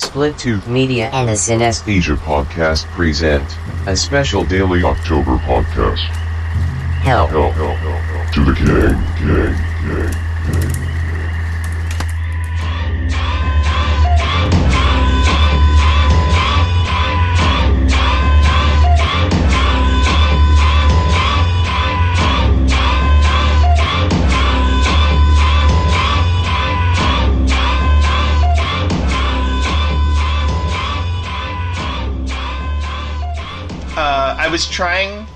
Split Tube Media and the Synesthesia Podcast present a special daily October podcast. Hell to the king. I was trying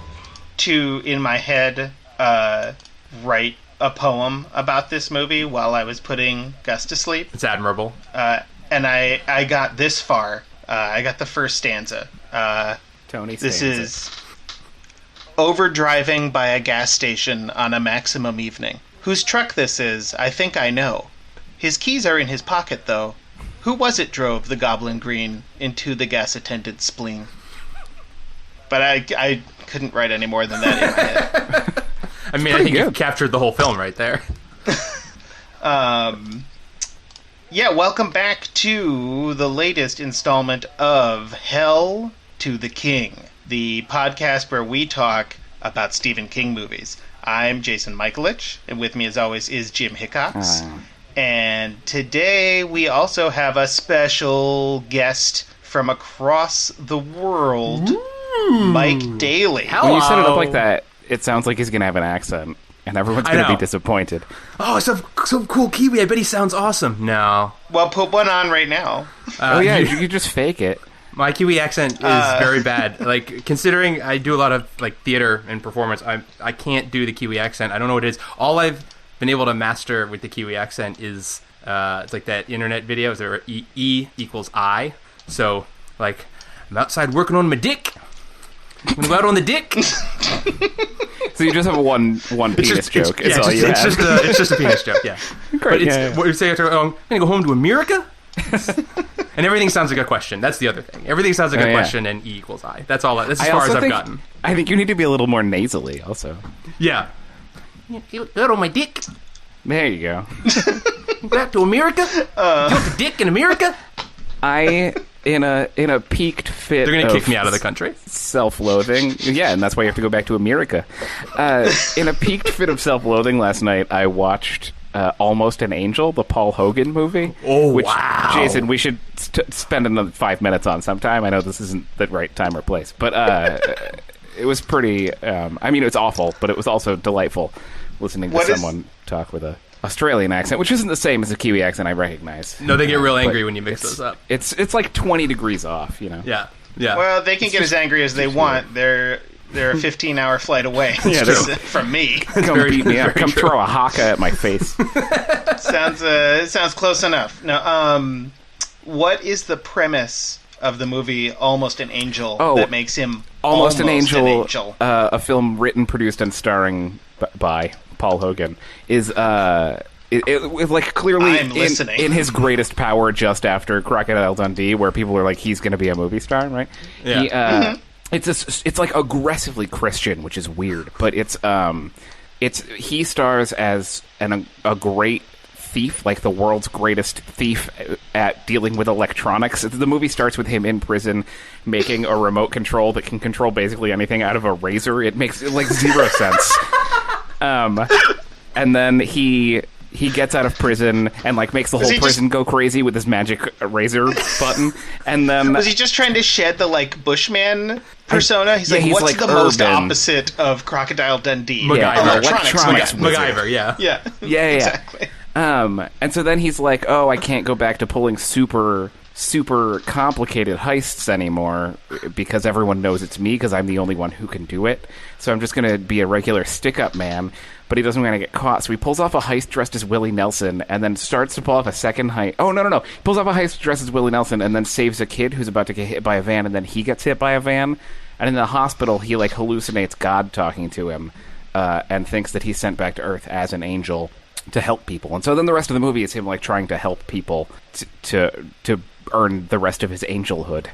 to, in my head, write a poem about this movie while I was putting Gus to sleep. It's admirable. And I got this far. I got the first stanza. Tony This stands is Overdriving by a gas station on a maximum evening. Whose truck this is, I think I know. His keys are in his pocket, though. Who was it drove the goblin green into the gas-attended spleen? But I couldn't write any more than that in my head. I mean, I think you captured the whole film right there. Yeah, welcome back to the latest installment of Hell to the King, the podcast where we talk about Stephen King movies. I'm Jason Michelitch, and with me as always is Jim Hickox. And today we also have a special guest from across the world, Mike Daley. When you set it up like that, it sounds like he's going to have an accent, and everyone's going to be disappointed. Oh, some cool Kiwi. I bet he sounds awesome. No. Well, put one on right now. You could just fake it. My Kiwi accent is very bad. Like, considering I do a lot of like theater and performance, I can't do the Kiwi accent. I don't know what it is. All I've been able to master with the Kiwi accent is it's like that internet video where E equals I. So, like, I'm outside working on my dick. I'm gonna go out on the dick. So you just have one penis joke. It's just a penis joke. Yeah. Great. But what you say after? I'm gonna go home to America. And everything sounds like a question. That's the other thing. Everything sounds like a question, and E equals I. That's all. That's as far as I've gotten. I think you need to be a little more nasally, also. Yeah. You out on my dick. There you go. Go out to America. You want the dick in America? In a peaked fit. They're gonna kick me out of the country. Self-loathing. Yeah, and that's why you have to go back to America. In a peaked fit of self-loathing last night, I watched Almost an Angel, the Paul Hogan movie. Oh, which, wow. Jason, we should spend another 5 minutes on sometime. I know this isn't the right time or place, but it was pretty... I mean, it was awful, but it was also delightful listening to someone talk with a Australian accent, which isn't the same as a Kiwi accent I recognize. No, they get real angry when you mix those up. It's like 20 degrees off, you know? Yeah. Well, they can get as angry as they want. They're a 15-hour flight away from me. Come beat me up. Come throw a haka at my face. It sounds close enough. Now, what is the premise of the movie Almost an Angel that makes him Almost an Angel? A film written, produced, and starring by Paul Hogan is it like clearly in his greatest power just after Crocodile Dundee, where people are like, he's going to be a movie star, right? Yeah. It's like aggressively Christian, which is weird, but he stars as a great thief, like the world's greatest thief at dealing with electronics. The movie starts with him in prison making a remote control that can control basically anything out of a razor. It makes like zero sense. And then he gets out of prison and like makes the whole prison go crazy with his magic razor button. And then was he just trying to shed the like Bushman persona? He's what's like the most opposite of Crocodile Dundee? MacGyver. Electronics. MacGyver. Yeah. Exactly. And so then he's like, oh, I can't go back to pulling super complicated heists anymore because everyone knows it's me because I'm the only one who can do it. So I'm just going to be a regular stick-up man. But he doesn't want to get caught, so he pulls off a heist dressed as Willie Nelson and then starts to pull off a second heist. Oh, no. He pulls off a heist dressed as Willie Nelson and then saves a kid who's about to get hit by a van, and then he gets hit by a van. And in the hospital, he like hallucinates God talking to him and thinks that he's sent back to Earth as an angel to help people. And so then the rest of the movie is him like trying to help people to earn the rest of his angelhood.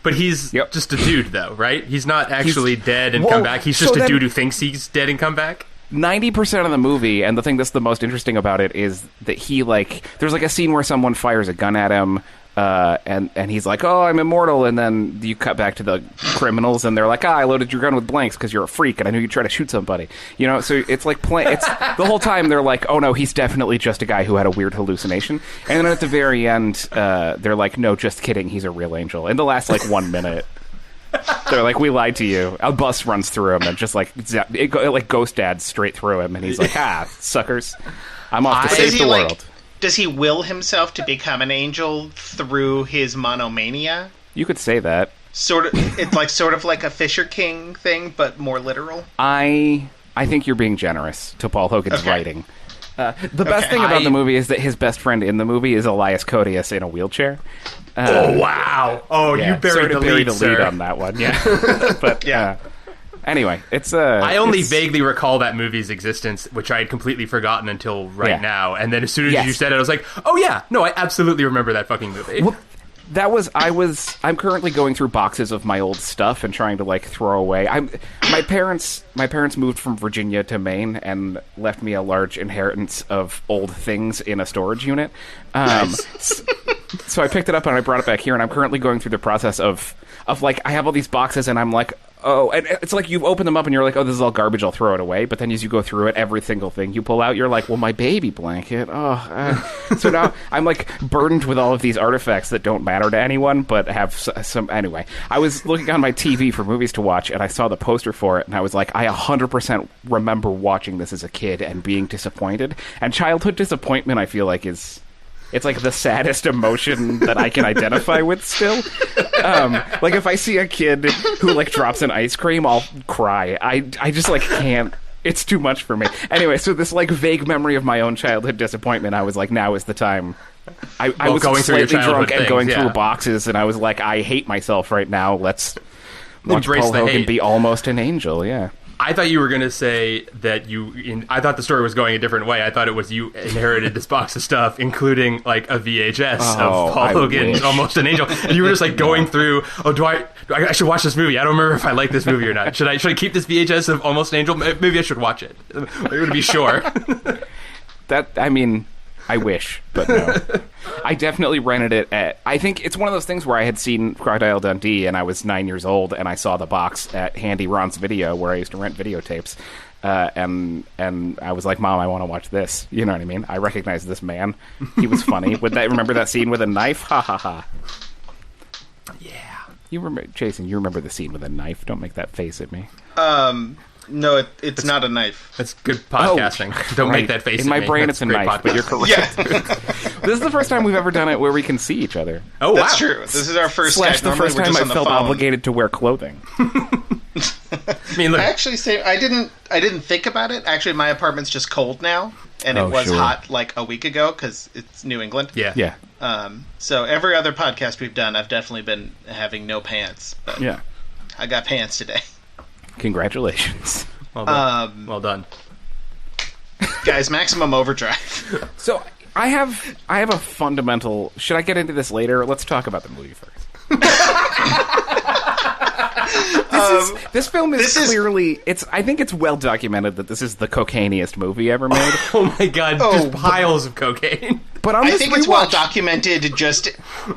But he's just a dude, though, right? He's not actually dead and come back. He's just a dude who thinks he's dead and come back. 90% of the movie, and the thing that's the most interesting about it is that he, like, there's like a scene where someone fires a gun at him, And he's like, "Oh, I'm immortal," and then you cut back to the criminals, and they're like, "I loaded your gun with blanks because you're a freak, and I knew you'd try to shoot somebody." You know, so it's like it's the whole time they're like, "Oh no, he's definitely just a guy who had a weird hallucination," and then at the very end, they're like, "No, just kidding, he's a real angel." In the last like 1 minute, they're like, "We lied to you." A bus runs through him and just like like Ghost Dad straight through him, and he's like, "Ah, suckers, I'm off to save the world." Does he will himself to become an angel through his monomania? You could say that. It's sort of like a Fisher King thing, but more literal. I think you're being generous to Paul Hogan's writing. The best thing about the movie is that his best friend in the movie is Elias Koteas in a wheelchair. Oh wow! Oh, yeah, you buried the lead on that one. Yeah, but yeah. Anyway, it's I only vaguely recall that movie's existence, which I had completely forgotten until now. And then as soon as you said it, I was like, "Oh yeah, no, I absolutely remember that fucking movie." Well, I'm currently going through boxes of my old stuff and trying to like throw away. My parents moved from Virginia to Maine and left me a large inheritance of old things in a storage unit. Nice. So I picked it up and I brought it back here, and I'm currently going through the process of like, I have all these boxes and I'm like, oh, and it's like you open them up and you're like, oh, this is all garbage, I'll throw it away. But then as you go through it, every single thing you pull out, you're like, well, my baby blanket. So now I'm like burdened with all of these artifacts that don't matter to anyone, but have some. Anyway, I was looking on my TV for movies to watch, and I saw the poster for it, and I was like, I 100% remember watching this as a kid and being disappointed. And childhood disappointment, I feel like, it's like the saddest emotion that I can identify with still. Like if I see a kid who like drops an ice cream, I'll cry. I just like can't. It's too much for me. Anyway, so this like vague memory of my own childhood disappointment, I was like, now is the time. I was going through slightly drunk things, and going through boxes, and I was like, I hate myself right now. Let's watch Paul Hogan be almost an angel. Yeah. I thought you were going to say that I thought the story was going a different way. I thought it was you inherited this box of stuff, including like a VHS of Paul Hogan, Almost an Angel, and you were just like going through. Oh, I should watch this movie. I don't remember if I like this movie or not. Should I keep this VHS of Almost an Angel? Maybe I should watch it. I'm going to be sure. I wish, but no. I definitely rented it I think it's one of those things where I had seen Crocodile Dundee and I was 9 years old, and I saw the box at Handy Ron's Video where I used to rent videotapes, and I was like, Mom, I want to watch this. You know what I mean? I recognize this man. He was funny. Remember that scene with a knife? Ha ha ha. Yeah. Jason, you remember the scene with a knife? Don't make that face at me. No, it's not a knife. That's good podcasting. Don't make that face in my at me. brain. That's it's a knife, podcast. But you're correct. Yeah. This is the first time we've ever done it where we can see each other. Oh, That's true. This is our first Slash Skype. the first time I felt obligated to wear clothing. I mean, look. I actually I didn't think about it. Actually, my apartment's just cold now, and it was hot like a week ago because it's New England. Yeah. So every other podcast we've done, I've definitely been having no pants. But yeah. I got pants today. Congratulations. Well done. Well done. Guys, Maximum Overdrive. So I have a fundamental. Should I get into this later? Let's talk about the movie first. This film is clearly. I think it's well documented that this is the cocainiest movie ever made. Oh my god! Just piles of cocaine. But I think it's well documented. Just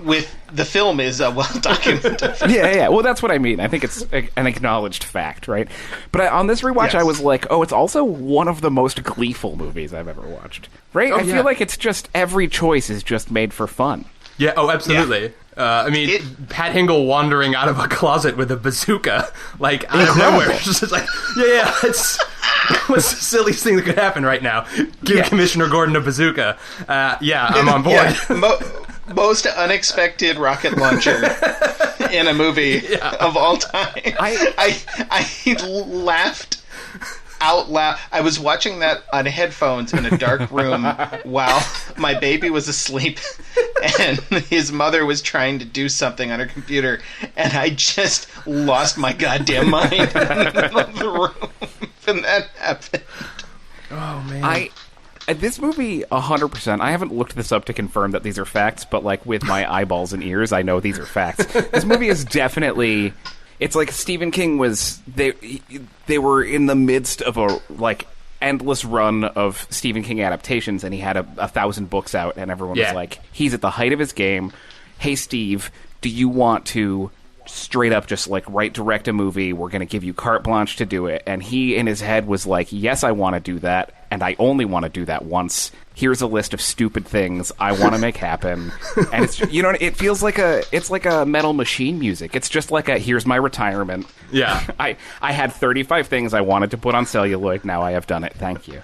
with the film is well documented. Yeah. Well, that's what I mean. I think it's an acknowledged fact, right? But on this rewatch, I was like, oh, it's also one of the most gleeful movies I've ever watched. Right? I feel like it's just every choice is just made for fun. Yeah. Oh, absolutely. Yeah. Pat Hingle wandering out of a closet with a bazooka, like out of nowhere. It's just like, it's what's the silliest thing that could happen right now? Give Commissioner Gordon a bazooka. I'm on board. Yeah. Most unexpected rocket launcher in a movie of all time. I laughed out loud. I was watching that on headphones in a dark room while my baby was asleep and his mother was trying to do something on her computer, and I just lost my goddamn mind in the middle of the room when that happened. Oh, man. This movie, 100%, I haven't looked this up to confirm that these are facts, but like with my eyeballs and ears, I know these are facts. This movie is definitely... It's like Stephen King was... They were in the midst of a like endless run of Stephen King adaptations, and he had 1,000 books out, and everyone was like, he's at the height of his game. hey, Steve, do you want to straight up just like direct a movie? We're going to give you carte blanche to do it. And he in his head was like, yes, I want to do that. And I only want to do that once. Here's a list of stupid things I want to make happen. And it's, it feels like it's like a Metal Machine music. It's just like here's my retirement. Yeah. I had 35 things I wanted to put on celluloid. Now I have done it. Thank you.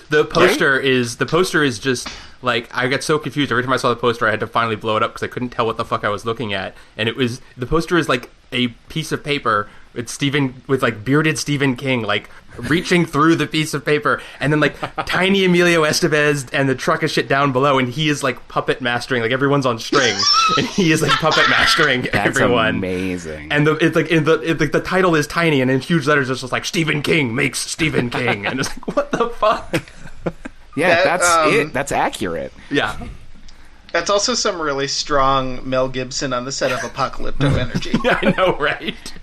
The poster is just like, I got so confused every time I saw the poster. I had to finally blow it up because I couldn't tell what the fuck I was looking at. And the poster is like a piece of paper with like bearded Stephen King like reaching through the piece of paper, and then like tiny Emilio Estevez and the truck of shit down below, and he is like puppet mastering, like everyone's on string, and he is like puppet mastering everyone. Amazing. And the title is tiny, and in huge letters it's just like Stephen King makes Stephen King, and it's like, what the fuck? Yeah, that's it. That's accurate. Yeah. That's also some really strong Mel Gibson on the set of Apocalypto energy. Yeah, I know, right?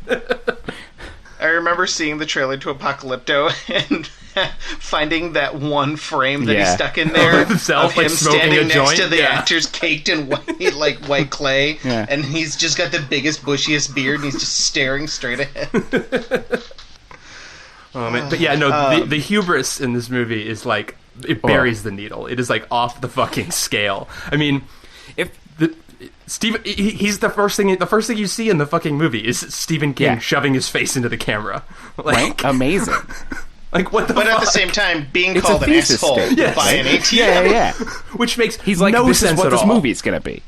I remember seeing the trailer to Apocalypto and finding that one frame that he stuck in there of him standing next to the actors caked in white clay, and he's just got the biggest, bushiest beard, and he's just staring straight ahead. But yeah, no, the hubris in this movie is like, it buries the needle. It is like off the fucking scale. I mean, he's the first thing you see in the fucking movie is Stephen King shoving his face into the camera. Like, right? Amazing. Like, what the But fuck? at the same time, being called an asshole by an ATM. Yeah. Which makes he's like, no this sense is what at this all. movie's gonna be.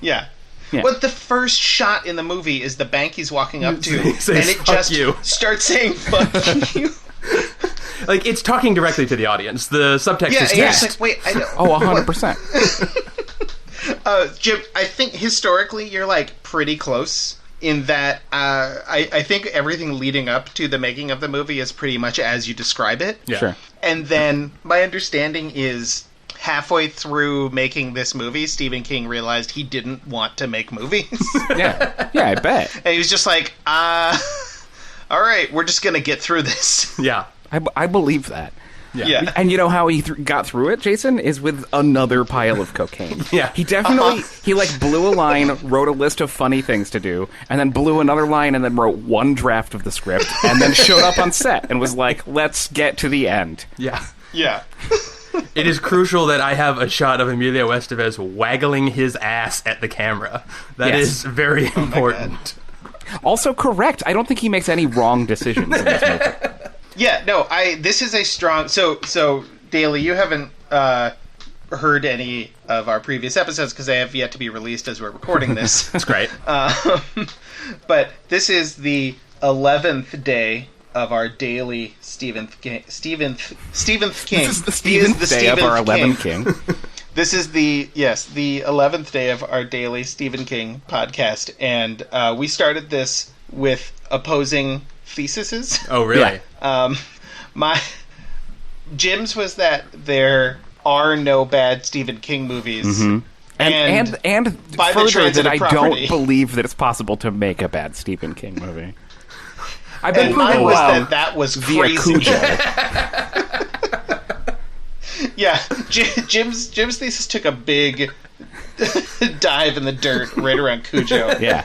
Yeah. Well, the first shot in the movie is the bank he's walking up to, and it just starts saying, fuck you. Like, it's talking directly to the audience. The subtext is text. Like, wait, I know. 100%. Jim, I think historically you're like pretty close in that I think everything leading up to the making of the movie is pretty much as you describe it. Yeah. Sure. And then my understanding is halfway through making this movie, Stephen King realized he didn't want to make movies. Yeah, I bet. And he was just like, all right, we're just going to get through this. Yeah. I believe that. Yeah. And you know how he got through it, Jason? Is with another pile of cocaine. Yeah. He definitely, he like blew a line, wrote a list of funny things to do, and then blew another line and then wrote one draft of the script, and then showed up on set and was like, let's get to the end. Yeah. Yeah. It is crucial that I have a shot of Emilio Estevez waggling his ass at the camera. That is very important. Also correct. I don't think he makes any wrong decisions in this movie. Yeah, no, this is a strong... So, Daley, you haven't heard any of our previous episodes because they have yet to be released as we're recording this. That's great. But this is the 11th day of our daily Stephen King. This is the Stephenth day of our 11th King. This is the 11th day of our daily Stephen King podcast, and we started this with opposing theses. Oh, really? Yeah. Jim's was that there are no bad Stephen King movies. Mm-hmm. And by further, the that I property. don't believe that it's possible to make a bad Stephen King movie. I've been mine was that was crazy. Cujo. Yeah, Jim's thesis took a big dive in the dirt right around Cujo. Yeah,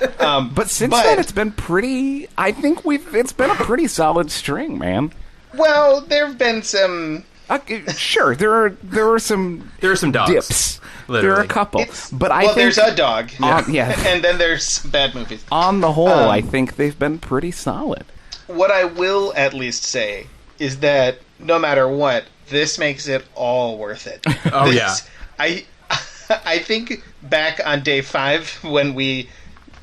but since then it's been pretty. I think it's been a pretty solid string, man. Well, there have been some. Sure, there are some dogs. Dips. Literally. There are a couple, but I think there's a dog. Yeah, and then there's some bad movies. On the whole, I think they've been pretty solid. What I will at least say is that no matter what, this makes it all worth it. Oh, yeah. I think back on day 5 when we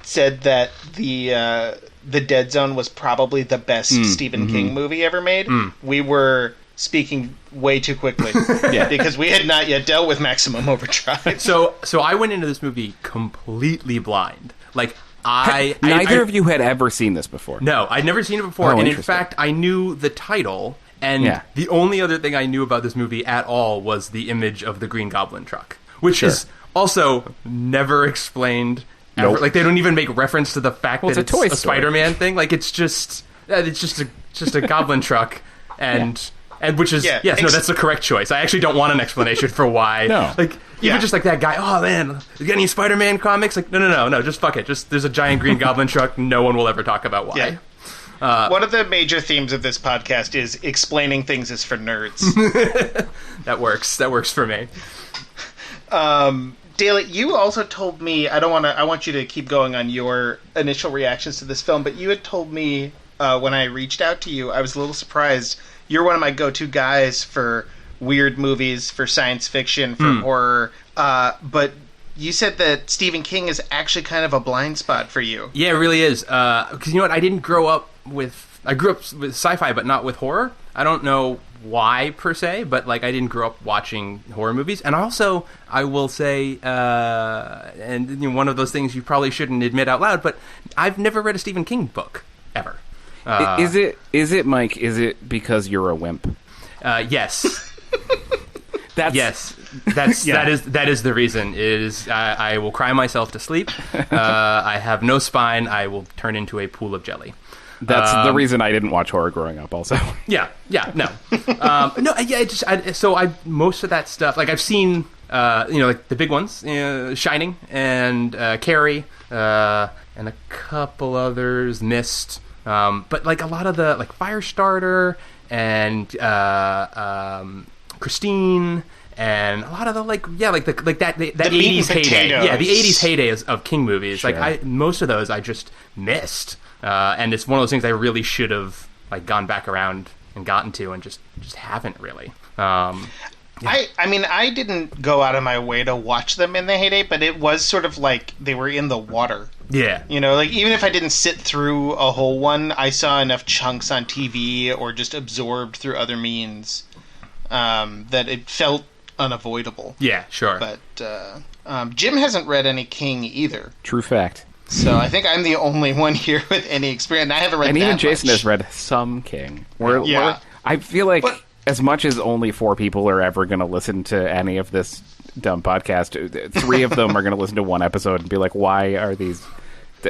said that the Dead Zone was probably the best Stephen King movie ever made, we were speaking way too quickly. Yeah. Because we had not yet dealt with Maximum Overdrive. So I went into this movie completely blind. Like, Neither of you had ever seen this before. No, I'd never seen it before, and in fact, I knew the title, and the only other thing I knew about this movie at all was the image of the Green Goblin truck, which is also never explained. Ever. Nope. Like, they don't even make reference to the fact that it's a Spider-Man thing. Like, it's just a Goblin truck, and And which is that's the correct choice. I actually don't want an explanation for why. No. Like even just like that guy. Oh man, you got any Spider-Man comics? Like no. Just fuck it. Just there's a giant green goblin truck. No one will ever talk about why. Yeah. One of the major themes of this podcast is explaining things is for nerds. That works. That works for me. Daley, you also told me, I want you to keep going on your initial reactions to this film, but you had told me when I reached out to you, I was a little surprised. You're one of my go-to guys for weird movies, for science fiction, for horror, but you said that Stephen King is actually kind of a blind spot for you. Yeah, it really is. Because you know what? I grew up with sci-fi, but not with horror. I don't know why per se, but like I didn't grow up watching horror movies. And also, I will say, and you know, one of those things you probably shouldn't admit out loud, but I've never read a Stephen King book ever. Is it Mike? Is it because you're a wimp? Yes. That is the reason. It is I will cry myself to sleep. I have no spine. I will turn into a pool of jelly. That's the reason I didn't watch horror growing up. Also, most of that stuff. Like I've seen, like the big ones, Shining and Carrie, and a couple others, Mist. But like a lot of the like Firestarter and Christine. And a lot of the that 80s heyday, the 80s heyday of King movies. Sure. Like most of those I just missed, and it's one of those things I really should have like gone back around and gotten to, and just haven't really. I mean, I didn't go out of my way to watch them in the heyday, but it was sort of like they were in the water. Yeah. Like even if I didn't sit through a whole one, I saw enough chunks on TV or just absorbed through other means that it felt unavoidable. Yeah, sure. But Jim hasn't read any King either. True fact. So I think I'm the only one here with any experience. I haven't read and that even Jason much. has read some King. I feel like as much as only 4 people are ever going to listen to any of this dumb podcast, 3 of them are going to listen to one episode and be like, why are these...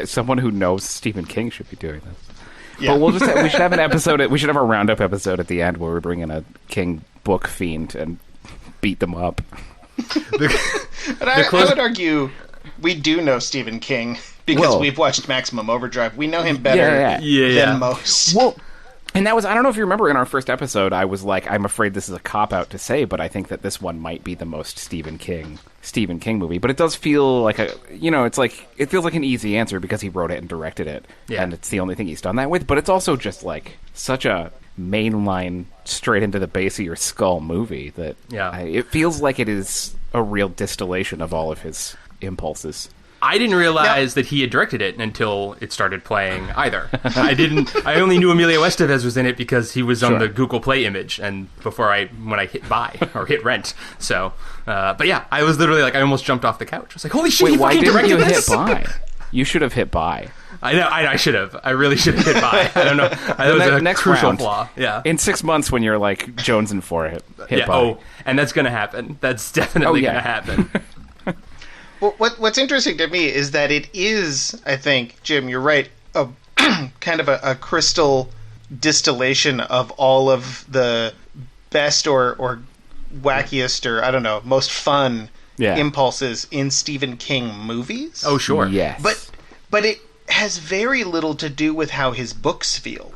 Someone who knows Stephen King should be doing this. Yeah. But we should have an episode... We should have a roundup episode at the end where we bring in a King book fiend and beat them up. But I would argue we do know Stephen King because we've watched Maximum Overdrive. We know him better than most. Well, and that was, I don't know if you remember in our first episode, I was like, I'm afraid this is a cop-out to say, but I think that this one might be the most Stephen King movie. But it does feel like it feels like an easy answer because he wrote it and directed it. Yeah. And it's the only thing he's done that with. But it's also just like such a mainline, straight into the base of your skull movie that it feels like it is a real distillation of all of his impulses. I didn't realize that he had directed it until it started playing either. I only knew Emilio Estevez was in it because he was on the Google Play image and when I hit buy or hit rent. So, but yeah, I was literally like, I almost jumped off the couch. I was like, holy shit, he fucking directed this? Why didn't you hit buy? You should have hit buy. I know. I should have. I really should have hit buy. I don't know. That was a next crucial round, flaw. Yeah. In 6 months, when you're like Jones and 4, hit buy. Oh, and that's going to happen. That's definitely going to happen. Well, what's interesting to me is that it is, I think, Jim, you're right, a kind of a crystal distillation of all of the best or wackiest or, I don't know, most fun impulses in Stephen King movies. Oh, sure. Yes. But it has very little to do with how his books feel.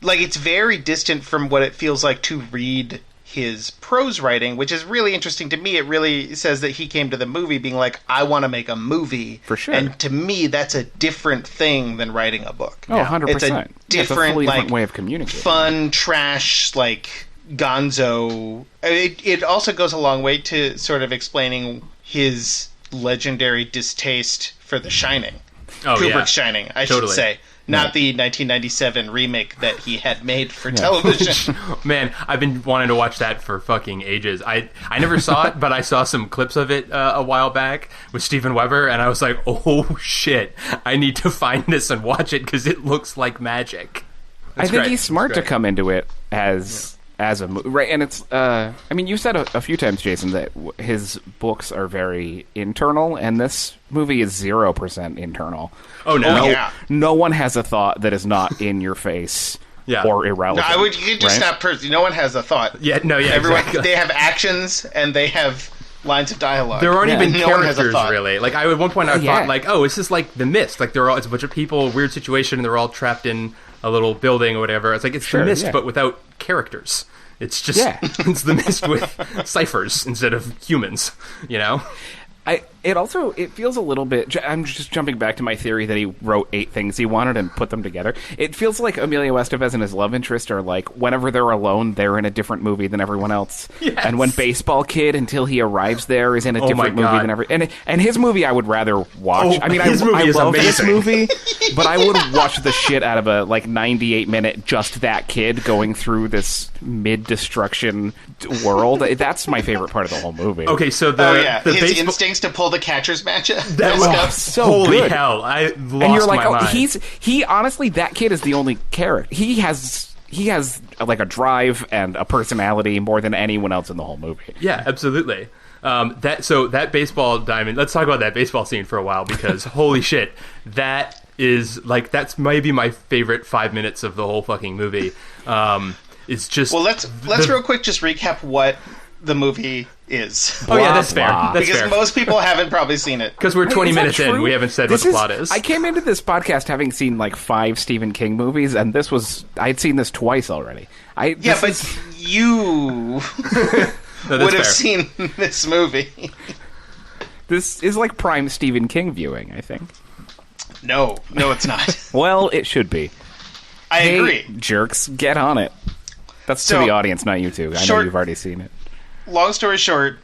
Like, it's very distant from what it feels like to read his prose writing, which is really interesting to me. It really says that he came to the movie being like, I want to make a movie. For sure. And to me, that's a different thing than writing a book. Oh, 100%. It's a different, different way of communicating. Fun, trash, like, gonzo. It also goes a long way to sort of explaining his legendary distaste for The Shining. Oh, Kubrick's Shining, I should say. Not the 1997 remake that he had made for television. Man, I've been wanting to watch that for fucking ages. I never saw it, but I saw some clips of it a while back with Steven Weber, and I was like, oh shit, I need to find this and watch it because it looks like magic. I think he's smart to come into it as a movie, right? And it's, I mean, you said a few times, Jason, that his books are very internal, and this movie is 0% internal. Oh, no. No one has a thought that is not in your face or irrelevant. No, you could just right? stop. No one has a thought. Yeah, no, yeah, Everyone, exactly. they have actions and they have lines of dialogue. There aren't even no one has a characters, thought. really. Like, at one point I thought, like, oh, it's just like The Mist. Like, it's a bunch of people, weird situation, and they're all trapped in a little building or whatever. It's like, it's The Mist, but without characters. It's just, it's The Mist with ciphers instead of humans, you know? It feels a little bit, I'm just jumping back to my theory that he wrote 8 things he wanted and put them together. It feels like Emilio Estevez and his love interest are like, whenever they're alone, they're in a different movie than everyone else. Yes. And when Baseball Kid, until he arrives there, is in a different movie than everyone. And his movie I would rather watch. I mean, I love this movie, but I would watch the shit out of a 98-minute just that kid going through this mid-destruction world. That's my favorite part of the whole movie. Okay, so his instincts to pull the catcher's match. That was so holy good. hell! I lost and you're like, my mind. he honestly, that kid is the only character. He has like a drive and a personality more than anyone else in the whole movie. Yeah, absolutely. That baseball diamond. Let's talk about that baseball scene for a while because holy shit, that's maybe my favorite 5 minutes of the whole fucking movie. It's just let's real quick just recap what the movie is. Oh yeah, that's fair. That's because fair. most people haven't probably seen it. Because we're 20 minutes in, we haven't said what the plot is. I came into this podcast having seen 5 Stephen King movies, and I'd seen this twice already. You would have seen this movie. This is like prime Stephen King viewing, I think. No, it's not. Well, it should be. I agree. Jerks, get on it. That's to the audience, not you two. I know you've already seen it. Long story short,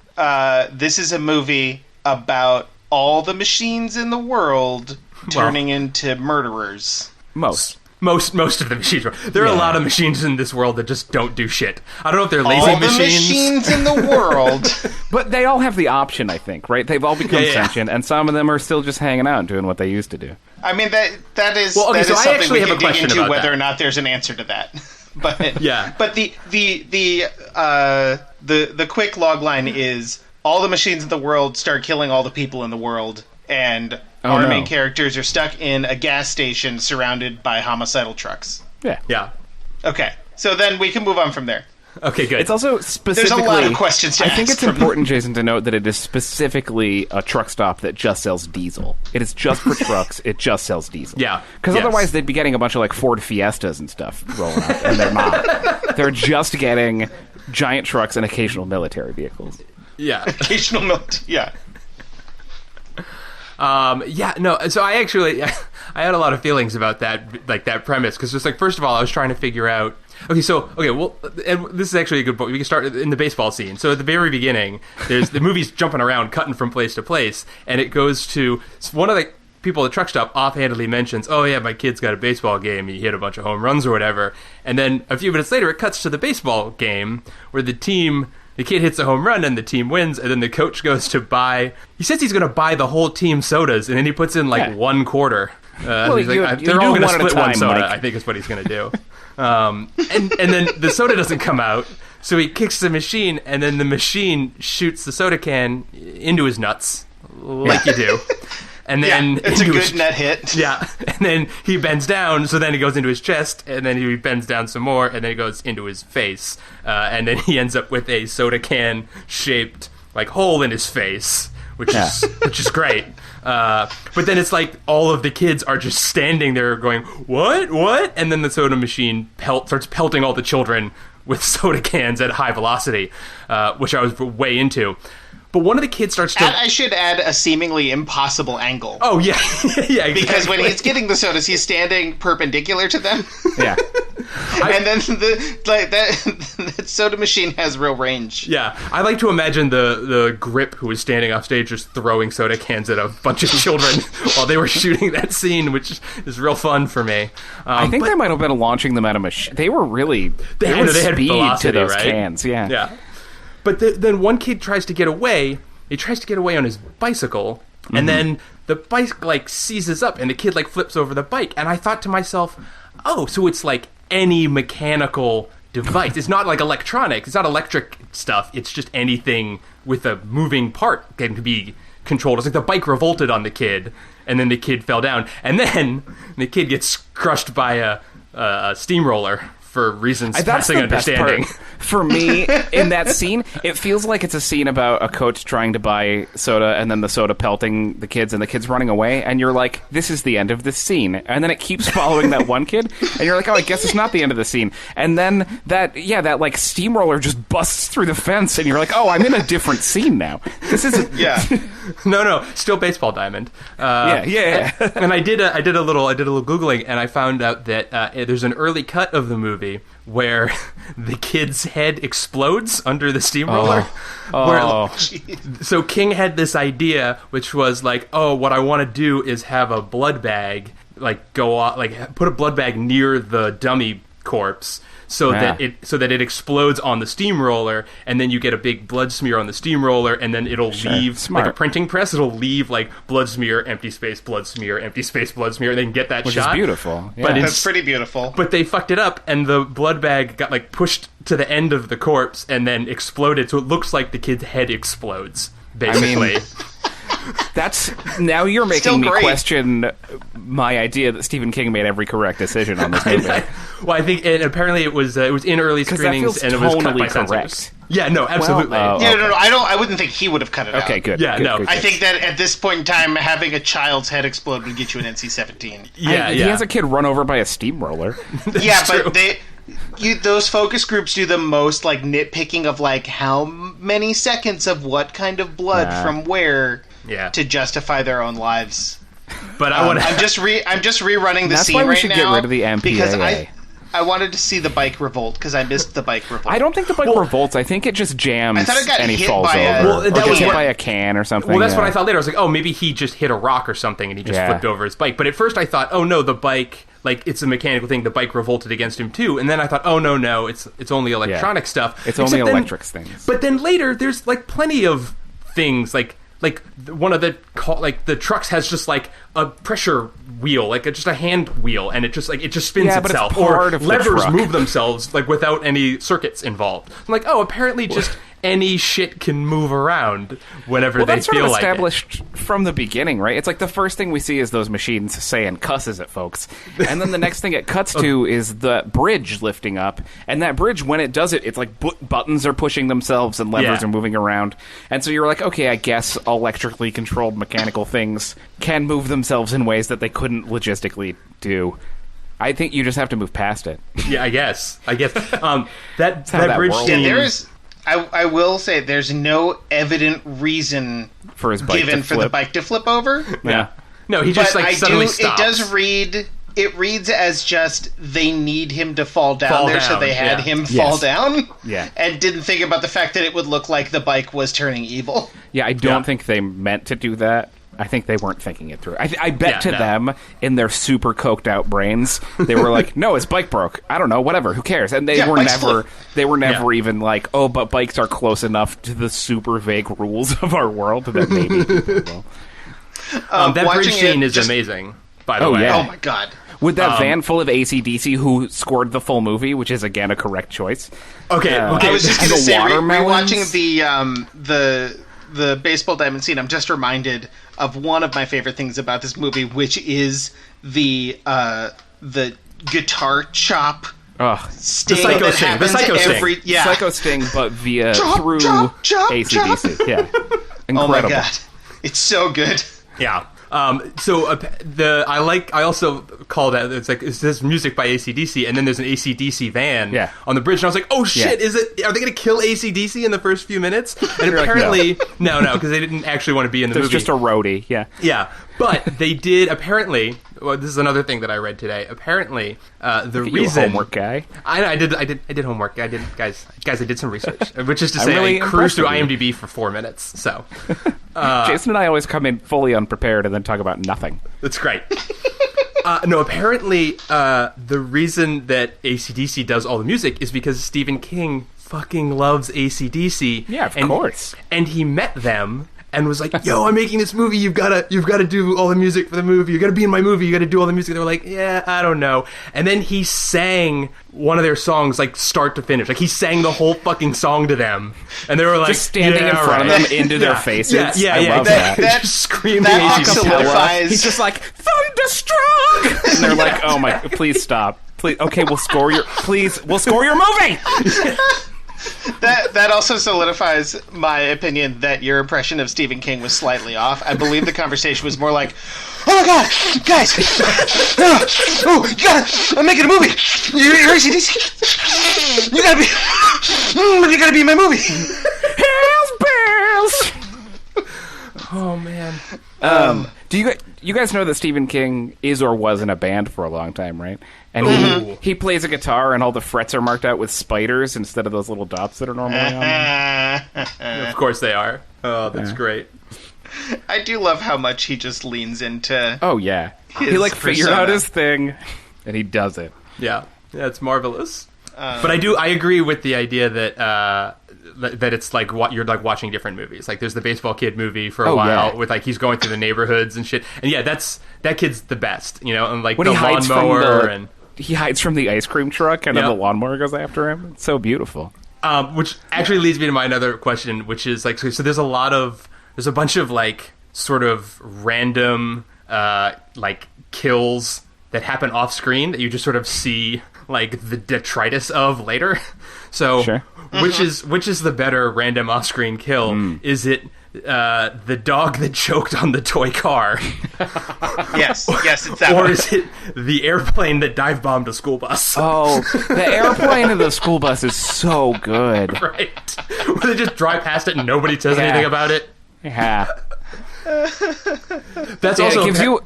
this is a movie about all the machines in the world turning into murderers. Most of the machines. There are a lot of machines in this world that just don't do shit. I don't know if they're lazy all the machines in the world. But they all have the option, I think, right? They've all become sentient, and some of them are still just hanging out and doing what they used to do. I mean, that is so I something actually we have can a dig question into about whether that. or not there's an answer to that. But yeah. But the quick log line is all the machines in the world start killing all the people in the world, and our main characters are stuck in a gas station surrounded by homicidal trucks. Yeah. Okay, so then we can move on from there. Okay, good. It's also specifically... There's a lot of questions to I think ask it's important, Jason, to note that it is specifically a truck stop that just sells diesel. It is just for trucks. It just sells diesel. Yeah. Because otherwise they'd be getting a bunch of Ford Fiestas and stuff rolling out, and they're not. They're just getting giant trucks and occasional military vehicles. Yeah. Occasional military, yeah. So I actually... I had a lot of feelings about that premise, because just first of all, I was trying to figure out... and this is actually a good point. We can start in the baseball scene. So at the very beginning, there's the movie's jumping around, cutting from place to place, and it goes to one of the people at the truck stop offhandedly mentions, "Oh yeah, my kid's got a baseball game. He hit a bunch of home runs or whatever." And then a few minutes later, it cuts to the baseball game where the kid hits a home run and the team wins, and then the coach goes to buy... He says he's going to buy the whole team sodas, and then he puts in 1 quarter. They're all going to split one soda, Mike. I think is what he's going to do. And then the soda doesn't come out, so he kicks the machine, and then the machine shoots the soda can into his nuts, like you do. And then it's a good net hit. Yeah, and then he bends down, so then it goes into his chest, and then he bends down some more, and then it goes into his face, and then he ends up with a soda can shaped hole in his face, which is great. But then it's all of the kids are just standing there going, what? And then the soda machine starts pelting all the children with soda cans at high velocity, which I was way into. But one of the kids starts to... I should add a seemingly impossible angle. Oh, yeah. Yeah, exactly. Because when he's getting the sodas, he's standing perpendicular to them. Yeah. And then that soda machine has real range. Yeah. I like to imagine the grip who was standing off stage just throwing soda cans at a bunch of children while they were shooting that scene, which is real fun for me. I think they might have been launching them at a machine. They were really... They had speed velocity, to those right? cans, yeah. Yeah. But then one kid tries to get away. He tries to get away on his bicycle, and then the bike seizes up, and the kid flips over the bike. And I thought to myself, oh, so it's any mechanical device. It's not electronic. It's not electric stuff. It's just anything with a moving part can be controlled. It's the bike revolted on the kid, and then the kid fell down, and then the kid gets crushed by steamroller for reasons That's passing the best understanding. part. For me, in that scene, it feels like it's a scene about a coach trying to buy soda and then the soda pelting the kids and the kids running away, and you're like, this is the end of this scene. And then it keeps following that one kid, and you're like, oh, I guess it's not the end of the scene. And then that like steamroller just busts through the fence, and you're like, oh, I'm in a different scene now. This isn't... Yeah. No, still baseball diamond. Yeah. And I did a little Googling, and I found out that there's an early cut of the movie where the kid's head explodes under the steamroller. So King had this idea, which was like, oh, what I want to do is have a blood bag, like put a blood bag near the dummy corpse, so that it explodes on the steamroller, and then you get a big blood smear on the steamroller, and then it'll leave like a printing press. It'll leave like blood smear, empty space, blood smear, empty space, blood smear, and then get that Which shot. is beautiful. Yeah. But That's pretty beautiful. But they fucked it up, and the blood bag got like pushed to the end of the corpse and then exploded, so it looks like the kid's head explodes. Basically. That's now you're making Still me great. question my idea that Stephen King made every correct decision on this movie. Well, I think apparently it was in early screenings, and it was cut by tonally censors. correct. Yeah, no, absolutely. Well, Yeah, no, I wouldn't think he would have cut it out. Okay, good. Yeah, good, no. good, I good. think that at this point in time, having a child's head explode would get you an NC-17. Yeah, He has a kid run over by a steamroller. Yeah, true. but those focus groups do the most like nitpicking of like how many seconds of what kind of blood from where to justify their own lives. But I want I'm just rerunning the That's scene why we right should now get rid of the MPAA. because I wanted to see the bike revolt because I missed the bike revolt. I don't think the bike revolts. I think it just jams I thought it got and he hit falls by over. Well, that or gets was hit what- by a can or something. Well, that's yeah. what I thought later. I was like, oh, maybe he just hit a rock or something, and he just flipped over his bike. But at first I thought, oh no, the bike, like it's a mechanical thing. The bike revolted against him too. And then I thought, oh no, it's only electronic stuff. It's only Except then- electric things. But then later, there's like plenty of things like one of the trucks has just like a pressure wheel, like just a hand wheel, and it just spins Yeah, but it's itself, part or of the levers truck. move themselves like without any circuits involved. I'm like, oh, apparently just any shit can move around whenever they That's sort feel of like it. established from the beginning, right? It's like the first thing we see is those machines saying cusses at folks. And then the next thing it cuts to is the bridge lifting up. And that bridge, when it does it, it's like buttons are pushing themselves and levers Yeah. are moving around. And so you're like, okay, I guess electrically controlled mechanical things can move themselves in ways that they couldn't logistically do. I think you just have to move past it. Yeah, I guess. That how that that bridge works. scene. Yeah, there is. I will say there's no evident reason For his bike given to for the flip. bike to flip over. Yeah. No, he just But like I suddenly do. stops. It does read. It reads as just they need him to fall down there, so down, they had yeah. him fall Yes. down. Yeah. And didn't think about the fact that it would look like the bike was turning evil. Yeah, I don't Yeah. think they meant to do that. I think they weren't thinking it through. I bet Yeah, to no. them, in their super coked out brains, they were like, "No, his bike broke. I don't know, whatever. Who cares?" And they Yeah, were bikes never, flip. they were never Yeah. even like, "Oh, but bikes are close enough to the super vague rules of our world that maybe." people will." that bridge watching scene it is just- amazing. By the Oh, way, yeah. Oh my god. With that van full of AC/DC who scored the full movie, which is again a correct choice. Okay. I was just And going to the say, watermelons? rewatching the baseball diamond scene, I'm just reminded of one of my favorite things about this movie, which is the guitar chop Ugh. sting Psycho that sting, the happens Psycho sting. every Psycho Sting, but via Chop, through chop, chop, AC/DC. Yeah, incredible. Oh my god, it's so good. Yeah. I also called out, it's like, it says music by AC/DC, and then there's an AC/DC van on the bridge, and I was like, oh shit, are they going to kill AC/DC in the first few minutes? And apparently, no, because they didn't actually want to be in the There's movie. just a roadie, yeah. Yeah, but they did, apparently, well, this is another thing that I read today, apparently, the You reason... homework guy. I did homework. Guys, I did some research, which is to I'm say, really I cruised through impressed with IMDb for 4 minutes. So Jason and I always come in fully unprepared and then talk about nothing. that's great. No, apparently, the reason that AC/DC does all the music is because Stephen King fucking loves AC/DC. Yeah, of course. And he met them and was like, "Yo, I'm making this movie. You've got to do all the music for the movie. You got to be in my movie. You got to do all the music." They were like, "Yeah, I don't know." And then he sang one of their songs like start to finish. Like he sang the whole fucking song to them, and they were like, Just standing "Yeah, in front right." of them into their faces. Yeah, I love that. that. Just screaming That AC/DC. solidifies. He's just like, Thunderstruck! And they're like, oh my, please stop. Please, okay, we'll score your movie. That also solidifies my opinion that your impression of Stephen King was slightly off. I believe the conversation was more like, "Oh my god, guys! Oh, you gotta! I'm making a movie. You're AC/DC. You gotta be in my movie." Hells bells. Oh man. Do you guys know that Stephen King is or was in a band for a long time, right? And he plays a guitar, and all the frets are marked out with spiders instead of those little dots that are normally on them. Of course they are. Oh, that's great. I do love how much he just leans into. Oh yeah, he figured out his thing, and he does it. Yeah, it's marvelous. But I agree with the idea that it's like what you're like watching different movies. Like there's the Baseball Kid movie for a while with like he's going through the neighborhoods and shit. And yeah, that kid's the best, you know. And like when the lawnmower he hides from the ice cream truck, and then the lawnmower goes after him. It's so beautiful. Which actually leads me to my another question, which is like so there's a bunch of like sort of random like kills that happen off screen that you just sort of see like the detritus of later. So which is the better random off screen kill? Is it the dog that choked on the toy car? Yes, it's that or one. is it the airplane that dive bombed a school bus? Oh, the airplane of the school bus is so good. Right. Where they just drive past it and nobody says anything about it. Yeah. That's also it gives you.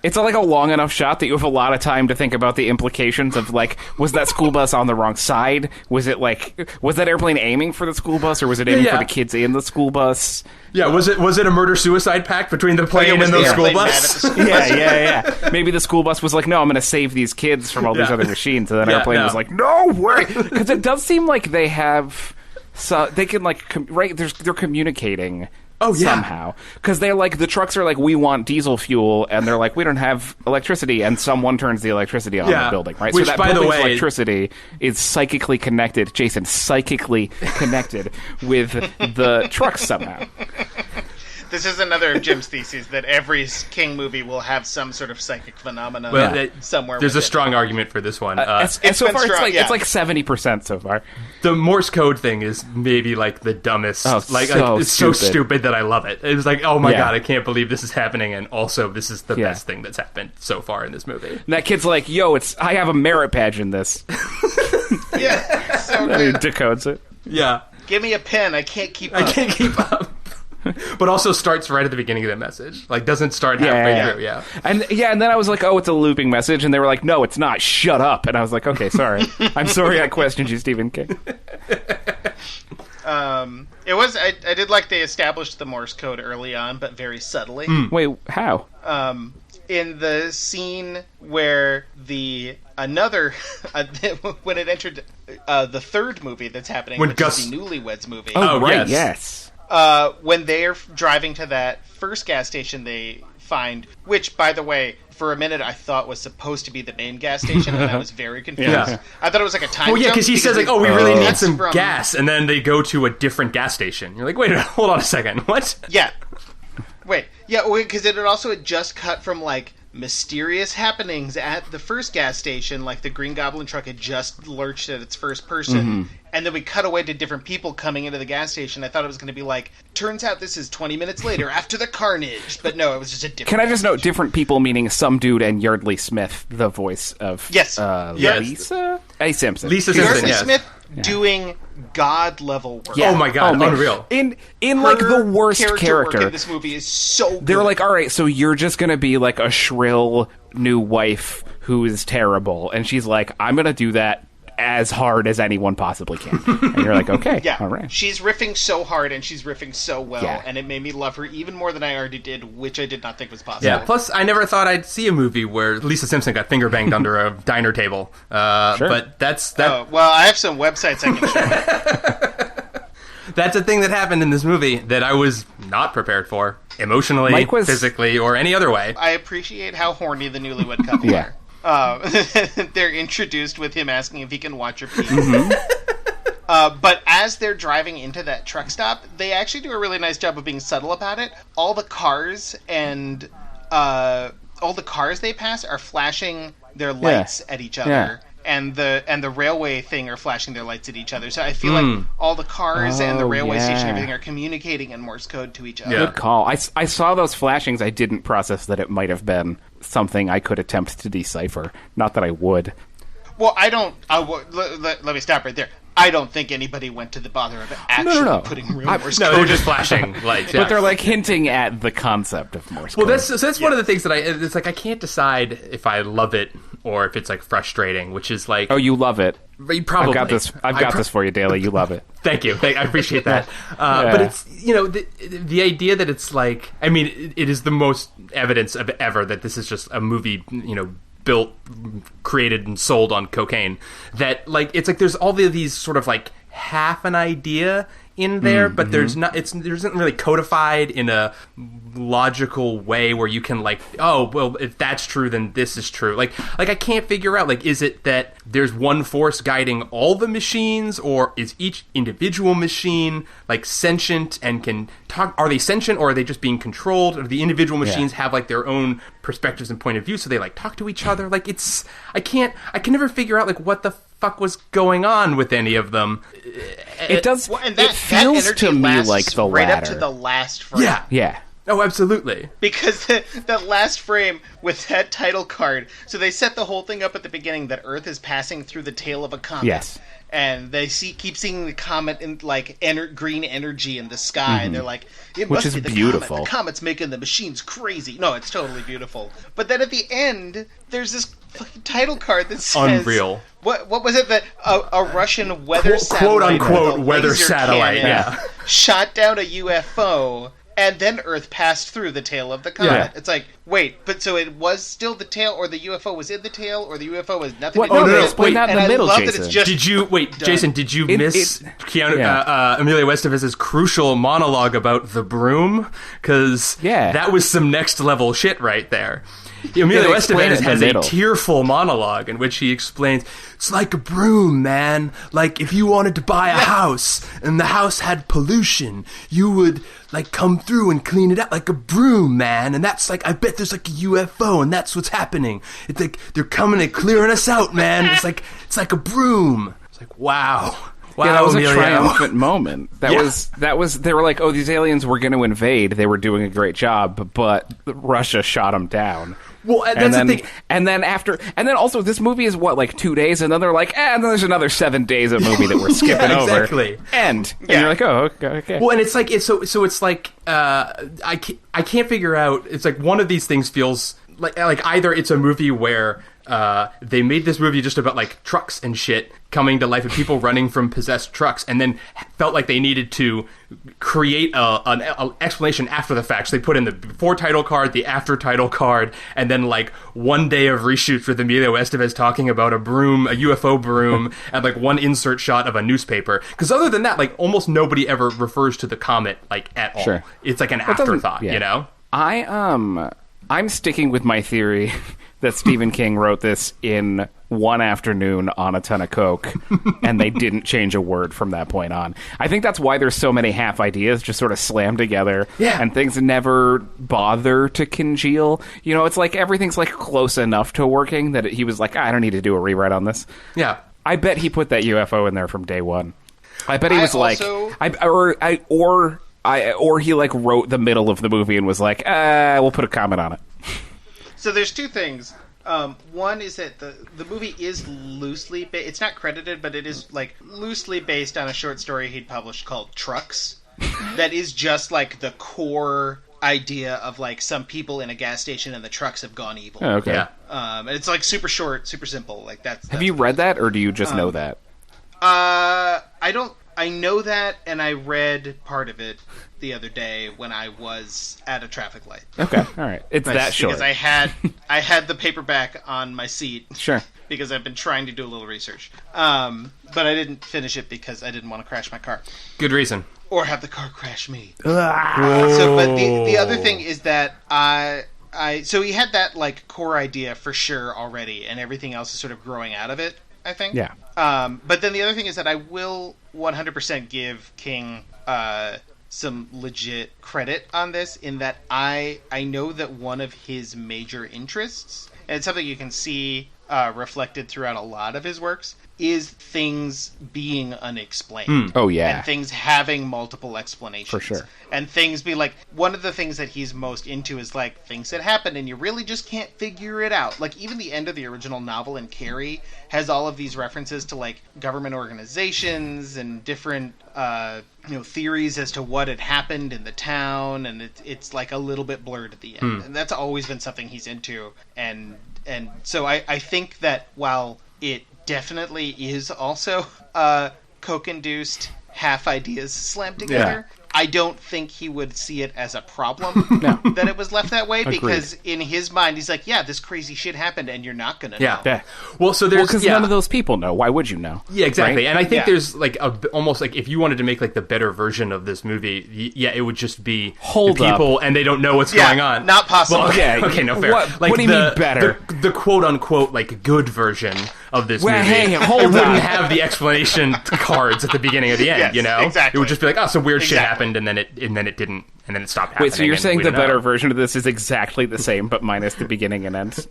It's like a long enough shot that you have a lot of time to think about the implications of like, was that school bus on the wrong side? Was that airplane aiming for the school bus, or was it aiming for the kids in the school bus? Yeah, was it a murder-suicide pact between the plane and the school bus? Yeah. Maybe the school bus was like, no, I'm going to save these kids from all these other machines, and then airplane was like, no way, because it does seem like they have, so they can like, they're communicating. Oh, yeah. Somehow. Because they're like, the trucks are like, we want diesel fuel, and they're like, we don't have electricity, and someone turns the electricity on the building, right? Which, so that by the building's way, electricity is psychically connected, Jason, psychically connected with the trucks somehow. This is another of Jim's theses, that every King movie will have some sort of psychic phenomenon somewhere. There's a strong argument for this one. It's so far, strong, it's like 70% so far. The Morse code thing is maybe like the dumbest. It's so stupid that I love it. It was like, oh my god, I can't believe this is happening, and also this is the best thing that's happened so far in this movie. And that kid's like, yo, I have a merit badge in this. Yeah, so good. He decodes it. Yeah. Give me a pen. I can't keep up. I can't keep up. But also starts right at the beginning of the message. Like, doesn't start halfway through, And then I was like, oh, it's a looping message. And they were like, no, it's not. Shut up. And I was like, okay, sorry. I'm sorry I questioned you, Stephen King. It was, I did like they established the Morse code early on, but very subtly. Wait, how? In the scene where when it entered the third movie that's happening, which is the Newlyweds movie. Oh, right, yes. When they're driving to that first gas station they find, which, by the way, for a minute I thought was supposed to be the main gas station, and I was very confused. Yeah. I thought it was like a time jump. Well, yeah, because he says, like, oh, we really need some gas, and then they go to a different gas station. You're like, wait, hold on a second, what? Yeah. Wait, because it had just cut from, like, mysterious happenings at the first gas station, like the Green Goblin truck had just lurched at its first person, and then we cut away to different people coming into the gas station. I thought it was going to be like, turns out this is 20 minutes later after the carnage, but no, it was just a different. Can I just note, different people meaning some dude and Yardley Smith, the voice of Lisa Simpson. Lisa Simpson, Yardley Smith doing god level work. Yeah. Oh my god, unreal. In like the worst character in this movie is so good. They're like, all right, so you're just gonna be like a shrill new wife who is terrible, and she's like, I'm gonna do that as hard as anyone possibly can. And you're like, okay, all right. She's riffing so hard and she's riffing so well, and it made me love her even more than I already did, which I did not think was possible. Yeah, plus I never thought I'd see a movie where Lisa Simpson got finger banged under a diner table. But that's that. Oh, well, I have some websites I can show you. That's a thing that happened in this movie that I was not prepared for, emotionally, physically, or any other way. I appreciate how horny the newlywed couple are. They're introduced with him asking if he can watch her pee. But as they're driving into that truck stop, they actually do a really nice job of being subtle about it. All the cars they pass are flashing their lights at each other. and the railway thing are flashing their lights at each other. So I feel like all the cars and the railway station and everything are communicating in Morse code to each other. Good call. I saw those flashings. I didn't process that it might have been something I could attempt to decipher. Not that I would. Well, I don't... let me stop right there. I don't think anybody went to the bother of actually putting real Morse code. No, they're just flashing lights. Yeah. But they're like hinting at the concept of Morse code. Well, that's one of the things that it's like I can't decide if I love it or if it's like frustrating, which is like... Oh, you love it. Probably. I've got this for you, Daly. You love it. Thank you. I appreciate that. But it's, the idea that it's like... I mean, it is the most evidence of ever that this is just a movie, built, created, and sold on cocaine. That, like, it's like there's all these sort of like half an idea in there, but there isn't really codified in a logical way where you can like, oh, well, if that's true, then this is true. Like I can't figure out, like, is it that there's one force guiding all the machines, or is each individual machine like sentient and can talk? Are they sentient, or are they just being controlled? Or do the individual machines have like their own perspectives and point of view, so they like talk to each other? Like, I can never figure out like what the fuck was going on with any of them. It does. Well, and it feels that to me like the right latter. up to the last frame. Yeah. Oh, absolutely. Because that last frame with that title card, so they set the whole thing up at the beginning that Earth is passing through the tail of a comet. Yes. And they keep seeing the comet in like green energy in the sky, and they're like, "It must be the beautiful. Comet. The comet's making the machines crazy." No, it's totally beautiful. But then at the end, there's this fucking title card that says, "Unreal." What was it that a Russian weather satellite, quote unquote weather satellite, shot down a UFO? And then Earth passed through the tail of the comet. Yeah. It's like, wait, but so it was still the tail, or the UFO was in the tail, or the UFO was nothing to do with it? Explain that in the middle, Jason. Did you Jason? Did you miss Emilio Estevez's crucial monologue about the broom? Because that was some next level shit right there. Emilio Estevez has a tearful monologue in which he explains, it's like a broom, man. Like, if you wanted to buy a house and the house had pollution, you would, like, come through and clean it out like a broom, man. And that's like, I bet there's like a UFO and that's what's happening. It's like, they're coming and clearing us out, man. It's like a broom. It's like, wow. Wow, that was Emilio. a triumphant moment. That was. They were like, "Oh, these aliens were going to invade. They were doing a great job, but Russia shot them down." Well, that's the thing. And then also, this movie is what, like 2 days, and then they're like, and then there's another 7 days of movie that we're skipping exactly. over. And you're like, oh, okay. Well, and it's like it's like I can't figure out. It's like one of these things feels like either it's a movie where they made this movie just about like trucks and shit coming to life and people running from possessed trucks, and then felt like they needed to create an explanation after the fact. So they put in the before title card, the after title card, and then like 1 day of reshoots with Emilio Estevez talking about a broom, a UFO broom, and like one insert shot of a newspaper. Because other than that, like almost nobody ever refers to the comet like at all. Sure. It's like an afterthought, you know? I'm sticking with my theory that Stephen King wrote this in one afternoon on a ton of coke, and they didn't change a word from that point on. I think that's why there's so many half ideas just sort of slammed together, and things never bother to congeal. You know, it's like everything's like close enough to working that he was like, I don't need to do a rewrite on this. Yeah. I bet he put that UFO in there from day one. I bet he was or he like wrote the middle of the movie and was like, we'll put a comment on it. So there's two things. One is that the movie is loosely it's not credited, but it is like loosely based on a short story he'd published called Trucks. That is just like the core idea of like some people in a gas station and the trucks have gone evil. Oh, okay. Yeah. And it's like super short, super simple. Like that's Have you read that, or do you just know that? I know that, and I read part of it the other day when I was at a traffic light. Okay, all right. It's that short. Because I had the paperback on my seat. Sure. Because I've been trying to do a little research. But I didn't finish it because I didn't want to crash my car. Good reason. Or have the car crash me. But the other thing is that so he had that like core idea for sure already, and everything else is sort of growing out of it, I think. Yeah. But then the other thing is that I will 100% give King some legit credit on this, in that I know that one of his major interests, and it's something you can see reflected throughout a lot of his works is things being unexplained. Oh, yeah. And things having multiple explanations. For sure. And things be like, one of the things that he's most into is like things that happen and you really just can't figure it out. Like even the end of the original novel in Carrie has all of these references to like government organizations and different theories as to what had happened in the town, and it's like a little bit blurred at the end. And that's always been something he's into. And so I think that while it definitely is also coke-induced half ideas slammed together, I don't think he would see it as a problem that it was left that way. Agreed. Because in his mind, he's like, yeah, this crazy shit happened and you're not going to know. Yeah. Well, so there's... because none of those people know. Why would you know? Yeah, exactly. Right? And I think there's like almost like if you wanted to make like the better version of this movie, it would just be Hold the people and they don't know what's going on. Not possible. Well, okay, no, fair. What do you mean better? The quote-unquote like good version of this movie. Hey, hold it on. wouldn't have the explanation cards at the beginning or the end, Yes, you know? exactly. It would just be like, oh, some weird shit Exactly. happened and then it didn't, and then it stopped happening. Wait, so you're and saying we the didn't know. better version of this is exactly the same, but minus the beginning and end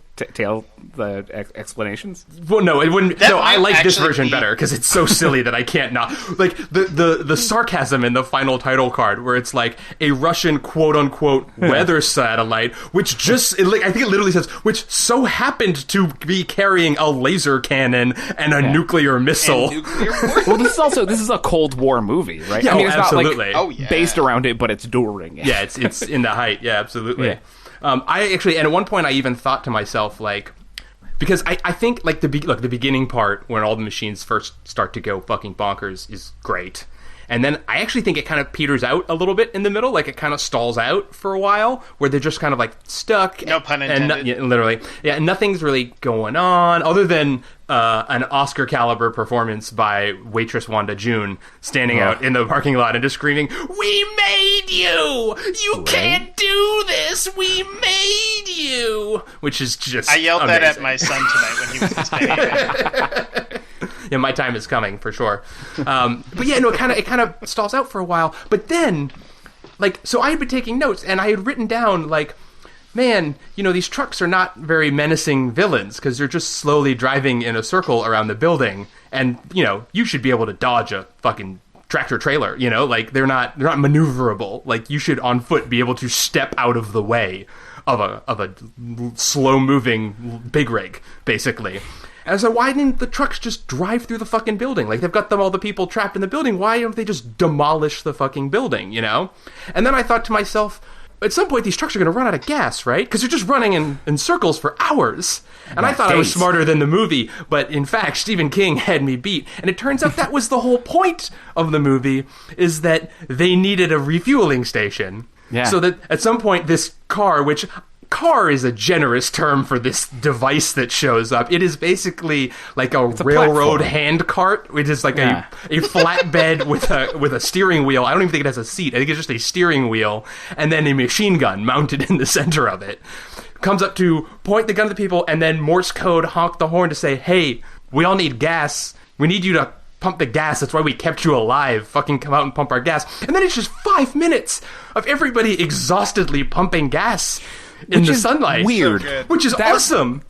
the explanations? Well, no, it wouldn't. That No, I might like this actually version be- better because it's so silly that I can't not like the sarcasm in the final title card where it's like a Russian quote unquote weather satellite, which just I think it literally says which so happened to be carrying a laser cannon and a nuclear missile. And nuclear war. Well, this is a Cold War movie, right? Yeah, I mean, it's absolutely. not like based Yeah. around it, but it's during it. Yeah, it's in the height. Yeah, absolutely. Yeah. I actually, and at one point, I even thought to myself, like, because I think like the beginning part when all the machines first start to go fucking bonkers is great, and then I actually think it kind of peters out a little bit in the middle, like it kind of stalls out for a while, where they're just kind of like stuck. No pun intended. And literally, yeah, and nothing's really going on other than an Oscar caliber performance by waitress Wanda June standing out in the parking lot and just screaming, "We made you! You can't do this! We made you!" Which is just I yelled amazing. that at my son tonight when he was misbehaving. Yeah, my time is coming for sure. But yeah, no, it kind of stalls out for a while. But then, like, so I had been taking notes and I had written down like, man, these trucks are not very menacing villains because they're just slowly driving in a circle around the building, and you should be able to dodge a fucking tractor trailer. Like they're not maneuverable. Like you should on foot be able to step out of the way of a slow moving big rig, basically. And so why didn't the trucks just drive through the fucking building? Like, they've got all the people trapped in the building. Why don't they just demolish the fucking building, And then I thought to myself, at some point these trucks are going to run out of gas, right? Because they're just running in circles for hours. And I thought I was smarter than the movie, but in fact, Stephen King had me beat. And it turns out that was the whole point of the movie, is that they needed a refueling station. Yeah. So that at some point this car, which... car is a generous term for this device that shows up. It is basically like a railroad hand cart, which is like a flatbed with a steering wheel. I don't even think it has a seat. I think it's just a steering wheel and then a machine gun mounted in the center of it. Comes up to point the gun at the people and then Morse code honk the horn to say, "Hey, we all need gas. We need you to pump the gas. That's why we kept you alive. Fucking come out and pump our gas." And then it's just 5 minutes of everybody exhaustedly pumping gas in the sunlight. Weird. So which is awesome.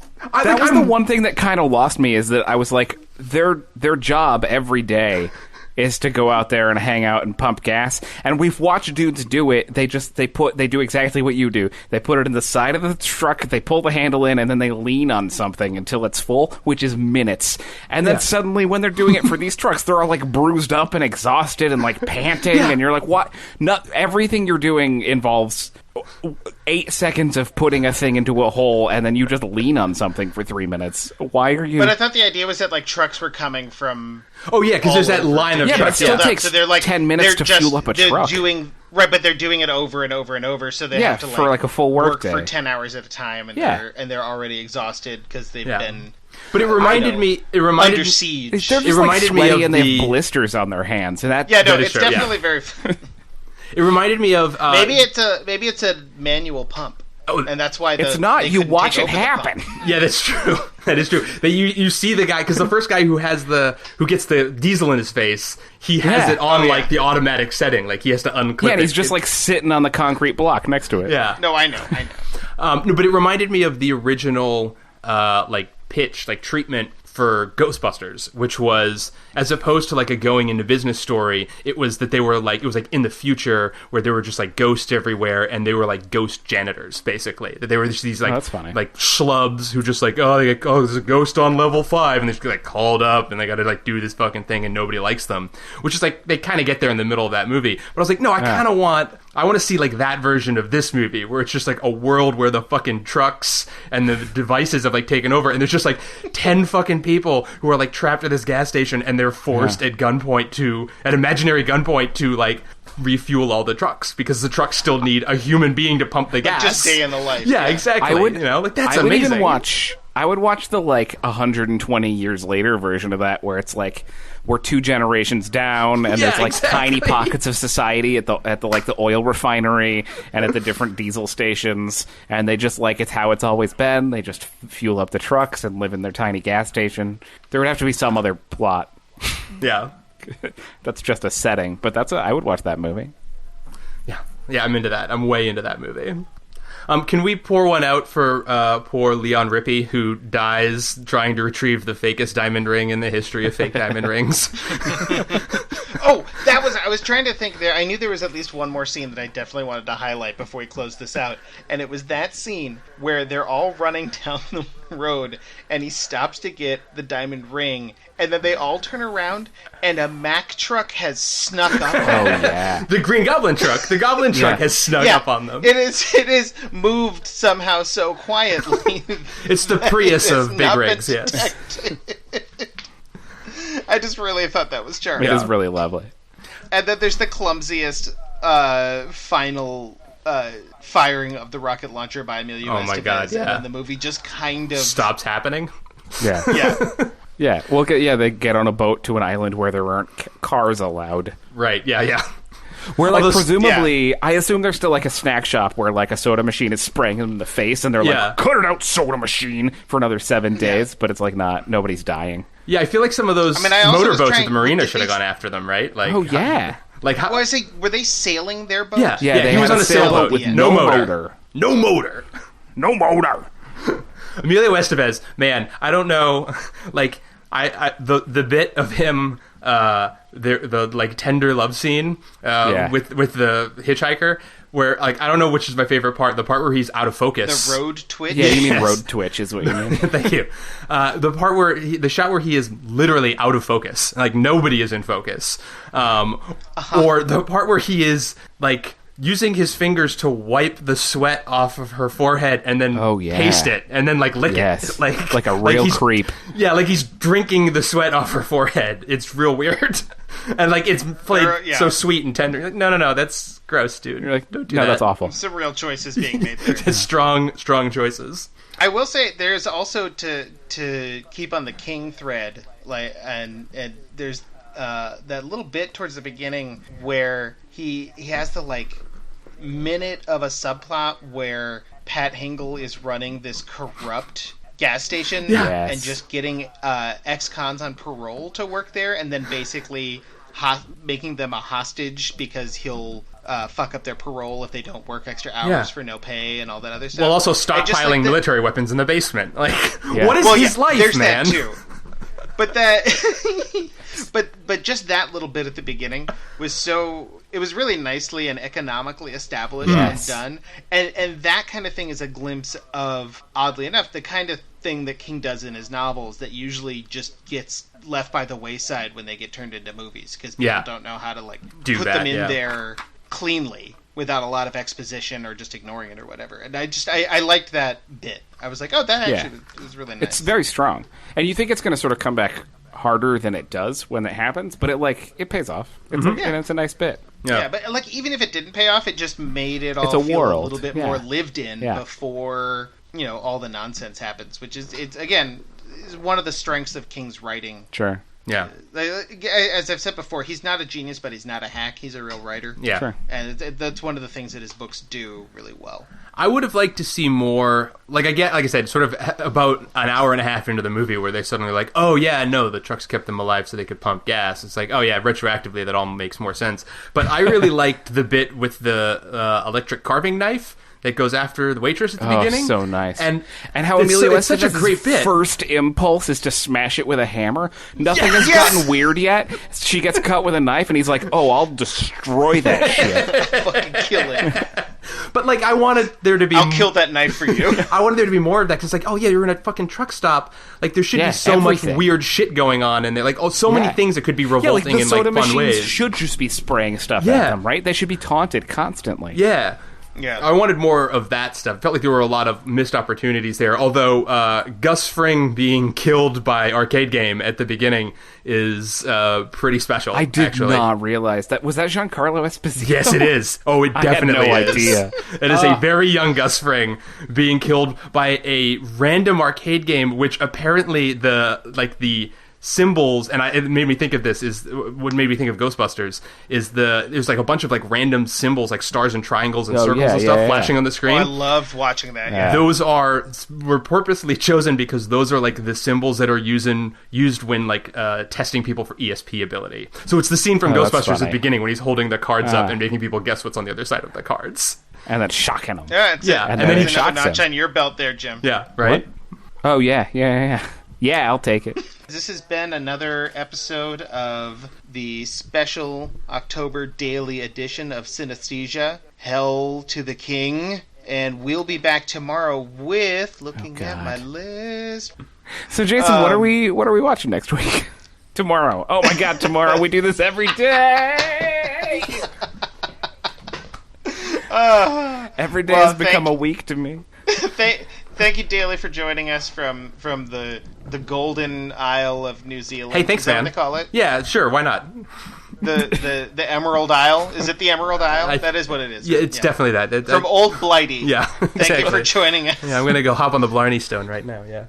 That was the one thing that kind of lost me, is that I was like, their job every day is to go out there and hang out and pump gas. And we've watched dudes do it. They do exactly what you do. They put it in the side of the truck, they pull the handle in, and then they lean on something until it's full, which is minutes. And then suddenly when they're doing it for these trucks, they're all like bruised up and exhausted and like panting, and you're like, what? Not everything you're doing involves 8 seconds of putting a thing into a hole, and then you just lean on something for 3 minutes. Why are you... But I thought the idea was that like trucks were coming from... Oh yeah, because there's that line of but it trucks. still Yeah. takes So they're like 10 minutes to fuel up a truck. But they're doing it over and over and over, so they have to for like a full work day. for 10 hours at a time, and they're already exhausted because they've been... But it reminded me. It reminded under me. siege. They're just reminded me sweaty of and they the- have blisters on their hands, and that Yeah, no, That is it's true, definitely very... It reminded me of maybe it's a manual pump. Oh, And that's why it's not. they You couldn't watch take it over the happen. pump. Yeah, that's true. That is true. That you see the guy, because the first guy who gets the diesel in his face, he has it on like the automatic setting, like he has to unclip. Yeah, and it. he's just like sitting on the concrete block next to it. Yeah. No, I know. No, but it reminded me of the original like pitch, like treatment for Ghostbusters, which was, as opposed to like a going into business story, it was that they were like, it was like in the future where there were just like ghosts everywhere, and they were like ghost janitors, basically. That they were just these like, that's funny. like schlubs who just like, there's a ghost on level 5, and they just get like called up, and they got to like do this fucking thing, and nobody likes them. Which is like, they kind of get there in the middle of that movie. But I was like, no, I want to see like that version of this movie where it's just like a world where the fucking trucks and the devices have like taken over, and there's just like 10 fucking people who are like trapped at this gas station, and they're forced at imaginary gunpoint to like refuel all the trucks because the trucks still need a human being to pump the gas. Just day in the life. Yeah, exactly. That's amazing. I would watch the like 120 years later version of that, where it's like we're 2 generations down, and there's like tiny pockets of society at the like the oil refinery and at the different diesel stations, and they just like, it's how it's always been. They just fuel up the trucks and live in their tiny gas station. There would have to be some other plot. Yeah. That's just a setting, but I would watch that movie. Yeah, I'm into that. I'm way into that movie. Can we pour one out for poor Leon Rippey, who dies trying to retrieve the fakest diamond ring in the history of fake diamond rings? Oh, I was trying to think there. I knew there was at least one more scene that I definitely wanted to highlight before we close this out. And it was that scene where they're all running down the road, and he stops to get the diamond ring, and then they all turn around, and a Mack truck has snuck up on them. Yeah. The Green Goblin truck. The Goblin truck has snuck up on them. It is moved somehow so quietly. It's the Prius of big rigs, yes. I just really thought that was charming. It is really lovely. And then there's the clumsiest final firing of the rocket launcher by Emilio Estevez. Oh my God, yeah. And then the movie just kind of stops happening. Yeah. Yeah. Yeah. Well, they get on a boat to an island where there aren't cars allowed. Right, yeah. Where, like, presumably, I assume there's still, like, a snack shop where, like, a soda machine is spraying them in the face, and they're like, cut it out, soda machine, for another 7 days, but it's, like, nobody's dying. Yeah, I feel like some of those motorboats at the marina should have gone after them, right? Like, oh, yeah. Were they sailing their boat? Yeah, he was on a sailboat with no motor. No motor. No motor. Emilio Estevez, man, I don't know, like, the bit of him, the like tender love scene, with the hitchhiker, where, like, I don't know which is my favorite part, the part where he's out of focus. The road twitch? Yeah, you mean road twitch is what you mean. Thank you. The part where the shot where he is literally out of focus, like nobody is in focus, or the part where he is like using his fingers to wipe the sweat off of her forehead and then paste it and then like lick it, like a real creep. Yeah, like he's drinking the sweat off her forehead. It's real weird, and like it's played so sweet and tender. Like, no, that's gross, dude. You're like, don't do that. That's awful. Some real choices being made there. It's strong choices. I will say there's also to keep on the King thread, like, and there's that little bit towards the beginning where he has the like minute of a subplot where Pat Hingle is running this corrupt gas station and just getting ex-cons on parole to work there, and then basically making them a hostage because he'll fuck up their parole if they don't work extra hours for no pay and all that other stuff. Well, also stockpiling military weapons in the basement. Like, what is his life, there's man? That too. But that, but just that little bit at the beginning was it was really nicely and economically established and done, and that kind of thing is a glimpse of, oddly enough, the kind of thing that King does in his novels that usually just gets left by the wayside when they get turned into movies because people don't know how to like put them in there cleanly without a lot of exposition or just ignoring it or whatever. And I liked that bit. I was like, oh, that actually was really nice. It's very strong. And you think it's going to sort of come back harder than it does when it happens, but it pays off. It's and it's a nice bit. Yeah, but like even if it didn't pay off, it just made it all feel a little bit more lived in before, all the nonsense happens, which is is one of the strengths of King's writing. Sure. Yeah. As I've said before, he's not a genius, but he's not a hack. He's a real writer. Yeah. Sure. And that's one of the things that his books do really well. I would have liked to see more, like I said, sort of about an hour and a half into the movie where they suddenly like, oh yeah, no, the trucks kept them alive so they could pump gas. It's like, oh yeah, retroactively that all makes more sense. But I really liked the bit with the electric carving knife that goes after the waitress at the beginning. So nice. And how it's Emilio it's such a great bit. First impulse is to smash it with a hammer. Nothing has gotten weird yet. She gets cut with a knife, and he's like, "Oh, I'll destroy that shit." Fucking kill it. But like, I wanted there to be. I'll kill that knife for you. I wanted there to be more of that because, like, oh yeah, you're in a fucking truck stop. Like, there should be so much weird shit going on, and like, so many things that could be revolting in like fun ways. Should just be spraying stuff at them, right? They should be taunted constantly. Yeah. Yeah, I wanted more of that stuff. Felt like there were a lot of missed opportunities there. Although Gus Fring being killed by Arcade Game at the beginning is pretty special. I did not realize that. Was that Giancarlo Esposito? Yes, it is. Oh, it definitely I had no is. idea. It is a very young Gus Fring being killed by a random arcade game, which apparently the symbols, and it made me think of this, is what made me think of Ghostbusters, is there's like a bunch of like random symbols, like stars and triangles and circles and stuff flashing on the screen. I loved watching that. Yeah. Those were purposely chosen because those are like the symbols that are used when like testing people for ESP ability. So it's the scene from Ghostbusters at the beginning when he's holding the cards up and making people guess what's on the other side of the cards. And then shocking them. Yeah, and then he shocks notch on your belt there, Jim. Yeah, right? What? Oh, yeah. Yeah, I'll take it. This has been another episode of the special October daily edition of Synesthesia, Hell to the King. And we'll be back tomorrow with looking at my list. So, Jason, what are we watching next week? Tomorrow. Oh my God, tomorrow. We do this every day. Every day has become a week to me. Thank you, Daley, for joining us from the Golden Isle of New Zealand. Hey, thanks, Is that man. what they call it? Yeah, sure, why not? The Emerald Isle? Is it the Emerald Isle? That is what it is. Yeah, it's definitely that. From Old Blighty. Yeah, Thank you for joining us. Yeah, I'm going to go hop on the Blarney Stone right now, yeah.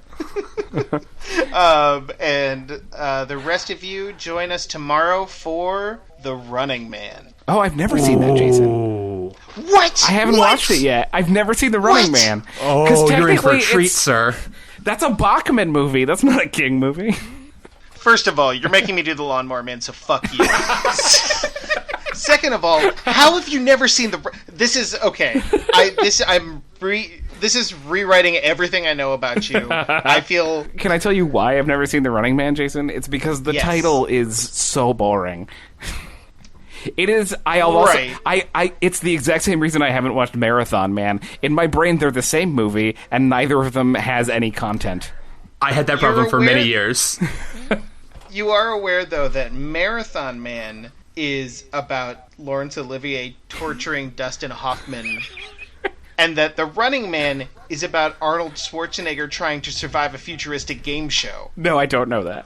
And the rest of you, join us tomorrow for The Running Man. Oh, I've never seen that, Jason. What? I haven't watched it yet. I've never seen The Running Man. Oh, you're in for a treat, sir. That's a Bachman movie. That's not a King movie. First of all, you're making me do The Lawnmower Man, so fuck you. Second of all, how have you never seen This is okay. This is rewriting everything I know about you. I feel. Can I tell you why I've never seen The Running Man, Jason? It's because the title is so boring. It is. It's the exact same reason I haven't watched Marathon Man. In my brain, they're the same movie, and neither of them has any content. I had that problem for many years. You are aware, though, that Marathon Man is about Laurence Olivier torturing Dustin Hoffman, and that The Running Man is about Arnold Schwarzenegger trying to survive a futuristic game show. No, I don't know that.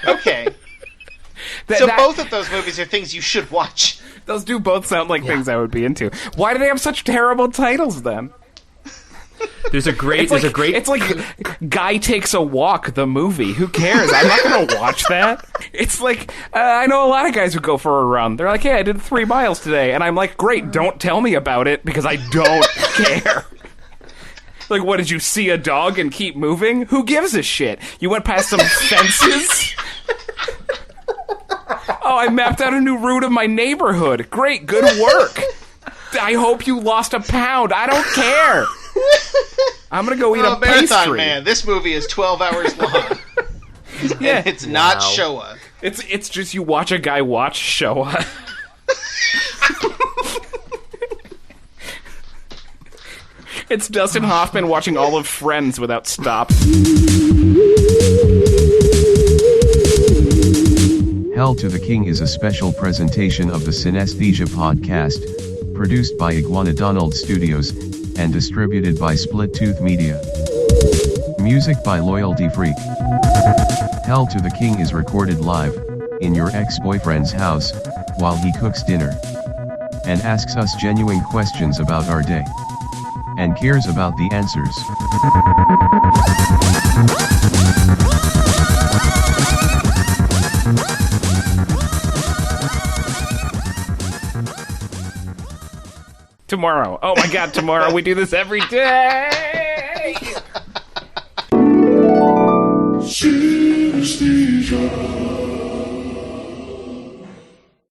Okay. Both of those movies are things you should watch. Those do both sound like things I would be into. Why do they have such terrible titles, then? It's like Guy Takes a Walk, the movie. Who cares? I'm not going to watch that. It's like, I know a lot of guys who go for a run. They're like, hey, I did 3 miles today. And I'm like, great, don't tell me about it because I don't care. Like, what, did you see a dog and keep moving? Who gives a shit? You went past some fences? Oh, I mapped out a new route of my neighborhood. Great, good work. I hope you lost a pound. I don't care. I'm going to go eat a Marathon pastry. Man, this movie is 12 hours long. Yeah, it's not Showa. It's just you watch a guy watch Showa. It's Dustin Hoffman watching all of Friends without stop. Hell to the King is a special presentation of the Synesthesia podcast, produced by Iguana Donald Studios, and distributed by Split Tooth Media. Music by Loyalty Freak. Hell to the King is recorded live, in your ex-boyfriend's house, while he cooks dinner. And asks us genuine questions about our day. And cares about the answers. Tomorrow. Oh my God, tomorrow. We do this every day. Synesthesia.